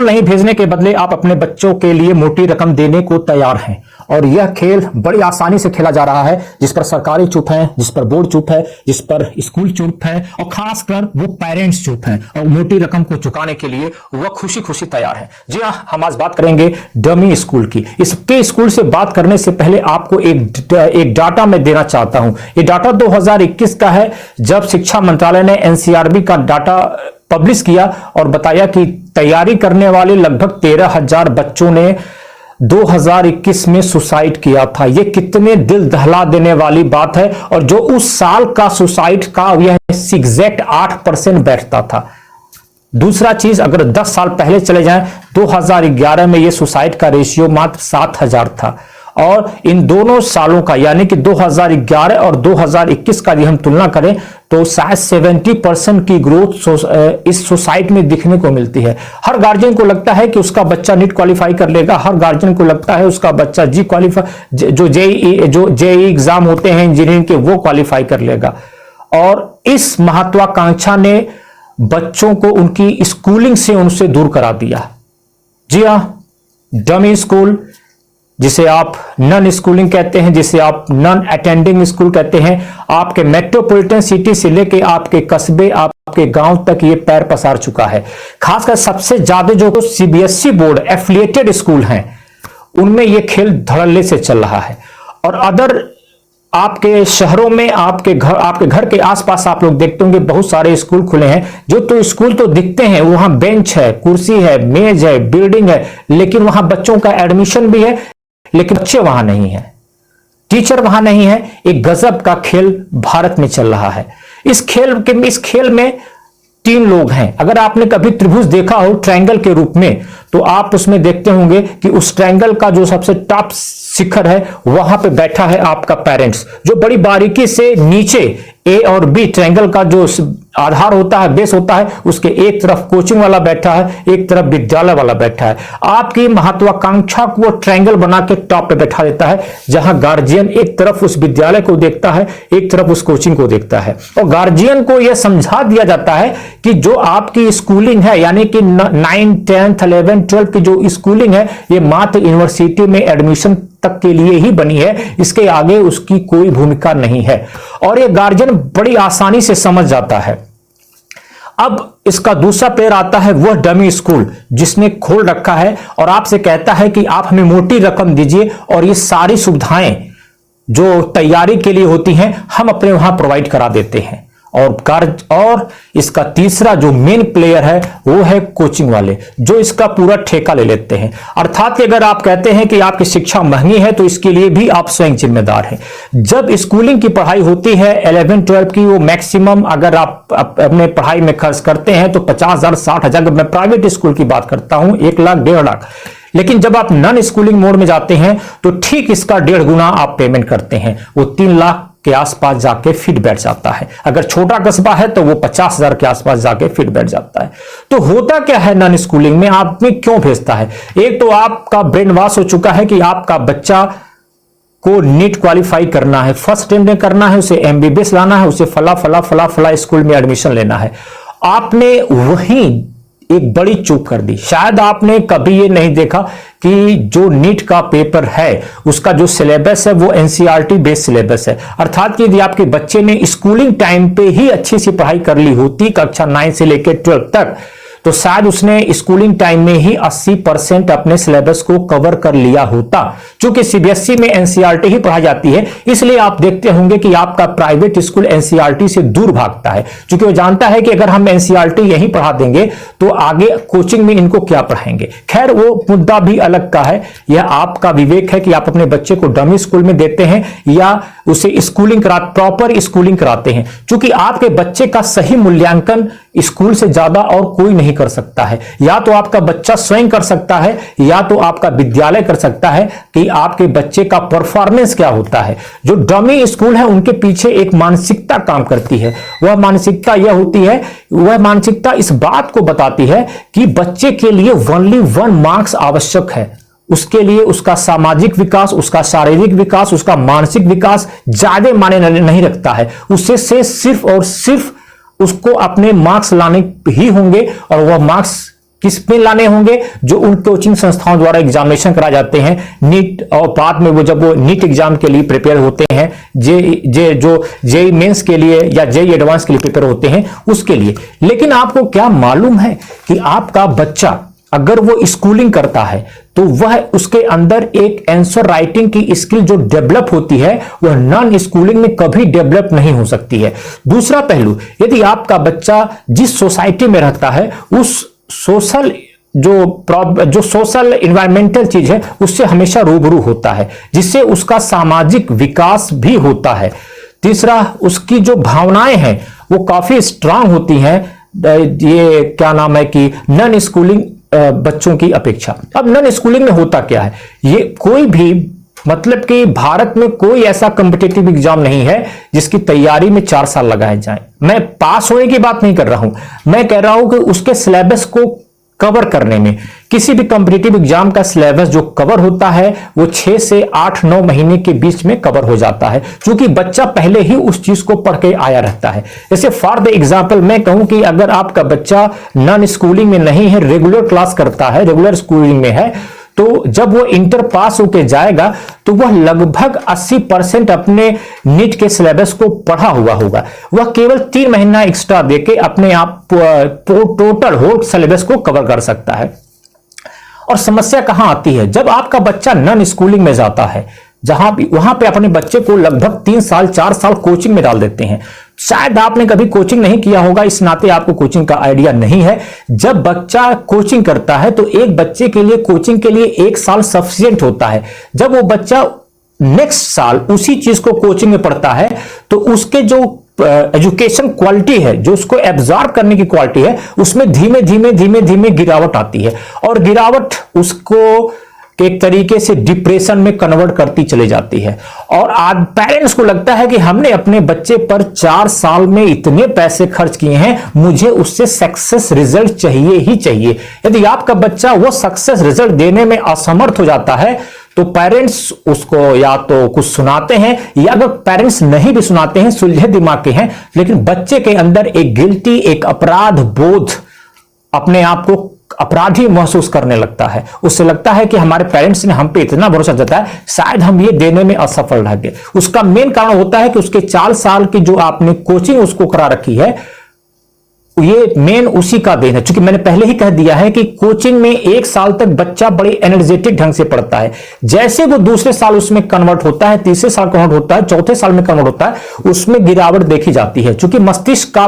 नहीं भेजने के बदले आप अपने बच्चों के लिए मोटी रकम देने को तैयार हैं और यह खेल बड़ी आसानी से खेला जा रहा है, जिस पर सरकारी चुप है, जिस पर बोर्ड चुप है, जिस पर स्कूल चुप है और खासकर वो पेरेंट्स चुप हैं और मोटी रकम को चुकाने के लिए वह खुशी खुशी तैयार है। जी हाँ, हम आज बात करेंगे डमी स्कूल की। इसके स्कूल से बात करने से पहले आपको एक डाटा मैं देना चाहता हूं। ये डाटा 2021 का है, जब शिक्षा मंत्रालय ने एनसीआरबी का डाटा पब्लिश किया और बताया कि तैयारी करने वाले लगभग 13,000 बच्चों ने 2021 में सुसाइड किया था। यह कितने दिल दहला देने वाली बात है। और जो उस साल का सुसाइड का यह एग्जैक्ट 8% बैठता था। दूसरा चीज, अगर 10 साल पहले चले जाएं, 2011 में यह सुसाइड का रेशियो मात्र 7,000 था। और इन दोनों सालों का यानी कि 2011 और 2021 का यदि हम तुलना करें तो शायद 70% की ग्रोथ इस सोसाइटी में दिखने को मिलती है। हर गार्जियन को लगता है कि उसका बच्चा नीट क्वालिफाई कर लेगा, हर गार्जियन को लगता है उसका बच्चा जी क्वालिफाई जो जेई एग्जाम होते हैं इंजीनियरिंग के वो क्वालिफाई कर लेगा। और इस महत्वाकांक्षा ने बच्चों को उनकी स्कूलिंग से उनसे दूर करा दिया। जी हां, डमी स्कूल, जिसे आप नॉन स्कूलिंग कहते हैं, जिसे आप नॉन अटेंडिंग स्कूल कहते हैं, आपके मेट्रोपॉलिटन सिटी से लेके आपके कस्बे, आपके गांव तक ये पैर पसार चुका है। खासकर सबसे ज्यादा जो सीबीएसई बोर्ड एफिलिएटेड स्कूल हैं उनमें ये खेल धड़ल्ले से चल रहा है। और अदर आपके शहरों में, आपके घर के आसपास आप लोग देखते होंगे बहुत सारे स्कूल खुले हैं। जो तो स्कूल तो दिखते हैं, वहां बेंच है, कुर्सी है, मेज है, बिल्डिंग है, लेकिन वहां बच्चों का एडमिशन भी है, लेकिन बच्चे वहां नहीं है, टीचर वहां नहीं है। एक गजब का खेल भारत में चल रहा है। इस खेल में 3 लोग हैं। अगर आपने कभी त्रिभुज देखा हो ट्रायंगल के रूप में, तो आप उसमें देखते होंगे कि उस ट्रायंगल का जो सबसे टॉप शिखर है वहां पे बैठा है आपका पेरेंट्स, जो बड़ी बारीकी से नीचे ए और बी ट्रायंगल का जो आधार होता है, बेस होता है, उसके एक तरफ कोचिंग वाला बैठा है, एक तरफ विद्यालय वाला बैठा है। आपकी महत्वाकांक्षा को वो ट्रायंगल बना के टॉप पे बैठा देता है, जहां गार्जियन एक तरफ उस विद्यालय को देखता है, एक तरफ उस कोचिंग को देखता है। और गार्जियन को यह समझा दिया जाता है कि जो आपकी स्कूलिंग है, यानी कि 9, 10, 11, 12 की जो स्कूलिंग है, ये मात्र यूनिवर्सिटी में एडमिशन तक के लिए ही बनी है, इसके आगे उसकी कोई भूमिका नहीं है। और ये गार्जियन बड़ी आसानी से समझ जाता है। अब इसका दूसरा पैर आता है वह डमी स्कूल, जिसने खोल रखा है और आपसे कहता है कि आप हमें मोटी रकम दीजिए और ये सारी सुविधाएं जो तैयारी के लिए होती हैं हम अपने वहां प्रोवाइड करा देते हैं। और इसका तीसरा जो मेन प्लेयर है वो है कोचिंग वाले, जो इसका पूरा ठेका ले लेते हैं। अर्थात कि अगर आप कहते हैं कि आपकी शिक्षा महंगी है तो इसके लिए भी आप स्वयं जिम्मेदार हैं। जब स्कूलिंग की पढ़ाई होती है 11-12 की, वो मैक्सिमम अगर आप अपने पढ़ाई में खर्च करते हैं तो 50,000, 60,000, मैं प्राइवेट स्कूल की बात करता हूं, 1 लाख, 1.5 लाख। लेकिन जब आप नॉन स्कूलिंग मोड में जाते हैं तो ठीक इसका 1.5 गुना आप पेमेंट करते हैं, वो 3 लाख के आसपास जाके फिट बैठ जाता है। अगर छोटा कस्बा है तो वो 50,000 के आसपास जाके फिट बैठ जाता है। तो होता क्या है नॉन स्कूलिंग में, आदमी क्यों भेजता है? एक तो आपका ब्रेन वॉश हो चुका है कि आपका बच्चा को नीट क्वालिफाई करना है, फर्स्ट अटेम्प्ट में करना है, उसे एमबीबीएस लाना है, उसे फला फला फला फला स्कूल में एडमिशन लेना है। आपने वहीं एक बड़ी चूक कर दी। शायद आपने कभी ये नहीं देखा कि जो नीट का पेपर है उसका जो सिलेबस है वो एनसीईआरटी बेस्ड सिलेबस है। अर्थात कि यदि आपके बच्चे ने स्कूलिंग टाइम पे ही अच्छी सी पढ़ाई कर ली होती, कक्षा 9 से लेकर 12 तक, तो शायद उसने स्कूलिंग टाइम में ही 80% अपने सिलेबस को कवर कर लिया होता। क्योंकि सीबीएसई में एनसीईआरटी ही पढ़ाई जाती है, इसलिए आप देखते होंगे कि आपका प्राइवेट स्कूल एनसीईआरटी से दूर भागता है, क्योंकि वो जानता है कि अगर हम एनसीईआरटी यहीं पढ़ा देंगे तो आगे कोचिंग में इनको क्या पढ़ाएंगे। खैर, वो मुद्दा भी अलग का है। यह आपका विवेक है कि आप अपने बच्चे को डमी स्कूल में देते हैं या उसे स्कूलिंग प्रॉपर स्कूलिंग कराते हैं। क्योंकि आपके बच्चे का सही मूल्यांकन स्कूल से ज्यादा और कोई नहीं कर सकता है। या तो आपका बच्चा स्वयं कर सकता है या तो आपका विद्यालय कर सकता है कि आपके बच्चे का परफॉर्मेंस क्या होता है। जो डमी स्कूल है उनके पीछे एक मानसिकता काम करती है। वह मानसिकता यह होती है, वह मानसिकता इस बात को बताती है कि बच्चे के लिए ओनली 1 मार्क्स आवश्यक है। उसके लिए उसका सामाजिक विकास, उसका शारीरिक विकास, उसका मानसिक विकास ज्यादा मायने नहीं रखता है। उससे सिर्फ और सिर्फ उसको अपने मार्क्स लाने ही होंगे और वह मार्क्स किस में लाने होंगे? जो उन कोचिंग संस्थाओं द्वारा एग्जामिनेशन कराए जाते हैं नीट, और बाद में वो जब वो नीट एग्जाम के लिए प्रिपेयर होते हैं, जेई मेंस के लिए या जेई एडवांस के लिए प्रिपेयर होते हैं, उसके लिए। लेकिन आपको क्या मालूम है कि आपका बच्चा अगर वो स्कूलिंग करता है तो वह उसके अंदर एक आंसर राइटिंग की स्किल जो डेवलप होती है वह नॉन स्कूलिंग में कभी डेवलप नहीं हो सकती है। दूसरा पहलू, यदि आपका बच्चा जिस सोसाइटी में रहता है उस सोशल जो सोशल इन्वायरमेंटल चीज है उससे हमेशा रूबरू होता है, जिससे उसका सामाजिक विकास भी होता है। तीसरा, उसकी जो भावनाएं हैं वो काफी स्ट्रांग होती हैं, ये क्या नाम है कि नॉन स्कूलिंग बच्चों की अपेक्षा। अब नॉन स्कूलिंग में होता क्या है, ये कोई भी मतलब कि भारत में कोई ऐसा कॉम्पिटिटिव एग्जाम नहीं है जिसकी तैयारी में 4 साल लगाए जाएं। मैं पास होने की बात नहीं कर रहा हूं, मैं कह रहा हूं कि उसके सिलेबस को कवर करने में, किसी भी कॉम्पिटिटिव एग्जाम का सिलेबस जो कवर होता है वो 6 से 8-9 महीने के बीच में कवर हो जाता है, क्योंकि बच्चा पहले ही उस चीज को पढ़ के आया रहता है। जैसे फॉर द एग्जांपल मैं कहूं कि अगर आपका बच्चा नॉन स्कूलिंग में नहीं है, रेगुलर क्लास करता है, रेगुलर स्कूलिंग में है, तो जब वो इंटर पास होके जाएगा तो वह लगभग 80% अपने नीट के सिलेबस को पढ़ा हुआ होगा। वह केवल 3 महीना एक्स्ट्रा देके अपने आप टोटल होल सिलेबस को कवर कर सकता है। और समस्या कहां आती है, जब आपका बच्चा नॉन स्कूलिंग में जाता है, जहां भी वहां पे अपने बच्चे को लगभग 3 साल 4 साल कोचिंग में डाल देते हैं। शायद आपने कभी कोचिंग नहीं किया होगा, इस नाते आपको कोचिंग का आइडिया नहीं है। जब बच्चा कोचिंग करता है तो एक बच्चे के लिए कोचिंग के लिए 1 साल सफिशिएंट होता है। जब वो बच्चा नेक्स्ट साल उसी चीज को कोचिंग में पढ़ता है तो उसके जो एजुकेशन क्वालिटी है, जो उसको एब्जॉर्ब करने की क्वालिटी है, उसमें धीमे धीमे गिरावट आती है, और गिरावट उसको एक तरीके से डिप्रेशन में कन्वर्ट करती चली जाती है। और आज पेरेंट्स को लगता है कि हमने अपने बच्चे पर 4 साल में इतने पैसे खर्च किए हैं, मुझे उससे सक्सेस रिजल्ट चाहिए ही चाहिए। यदि आपका बच्चा वो सक्सेस रिजल्ट देने में असमर्थ हो जाता है तो पेरेंट्स उसको या तो कुछ सुनाते हैं, या अगर पेरेंट्स नहीं भी सुनाते हैं, सुलझे दिमाग के हैं, लेकिन बच्चे के अंदर एक गिल्टी, एक अपराध बोध, अपने आप को अपराधी महसूस करने लगता है। उससे लगता है कि हमारे पेरेंट्स ने हम पे इतना भरोसा जताया, शायद हम ये देने में असफल रह गए। उसका मेन कारण होता है कि उसके 4 साल की जो आपने कोचिंग उसको करा रखी है, ये मेन उसी का देन है। क्योंकि मैंने पहले ही कह दिया है कि कोचिंग में 1 साल तक बच्चा बड़े एनर्जेटिक ढंग से पढ़ता है, जैसे वो दूसरे साल उसमें कन्वर्ट होता है, तीसरे साल कन्वर्ट होता है, चौथे साल में कन्वर्ट होता है, उसमें गिरावट देखी जाती है। क्योंकि मस्तिष्क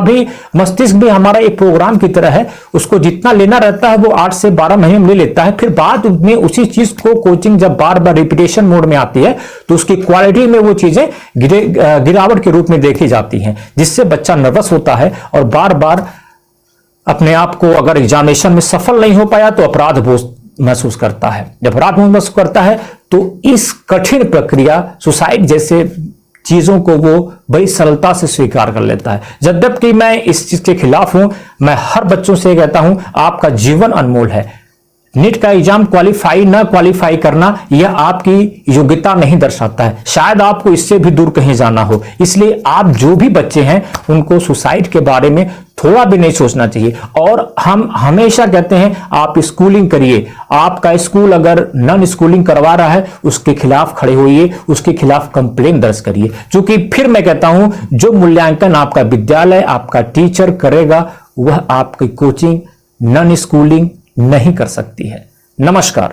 भी हमारा एक प्रोग्राम की तरह है, उसको जितना लेना रहता है वो 8 से 12 महीने में ले लेता है। फिर बाद में उसी चीज को कोचिंग जब बार बार रिपीटेशन मोड में आती है तो उसकी क्वालिटी में वो चीजें गिरावट के रूप में देखी जाती हैं, जिससे बच्चा नर्वस होता है और बार बार अपने आप को, अगर एग्जामिनेशन में सफल नहीं हो पाया तो अपराध बोध महसूस करता है। जब अपराध बोध महसूस करता है तो इस कठिन प्रक्रिया सुसाइड जैसे चीजों को वो बड़ी सरलता से स्वीकार कर लेता है। जबकि मैं इस चीज के खिलाफ हूं। मैं हर बच्चों से कहता हूं, आपका जीवन अनमोल है। नीट का एग्जाम क्वालिफाई ना क्वालिफाई करना यह आपकी योग्यता नहीं दर्शाता है, शायद आपको इससे भी दूर कहीं जाना हो। इसलिए आप जो भी बच्चे हैं उनको सुसाइड के बारे में थोड़ा भी नहीं सोचना चाहिए। और हम हमेशा कहते हैं आप स्कूलिंग करिए। आपका स्कूल अगर नॉन स्कूलिंग करवा रहा है उसके खिलाफ खड़े होइए, उसके खिलाफ कंप्लेन दर्ज करिए। क्योंकि फिर मैं कहता हूं, जो मूल्यांकन आपका विद्यालय, आपका टीचर करेगा वह आपकी कोचिंग नॉन स्कूलिंग नहीं कर सकती है। नमस्कार।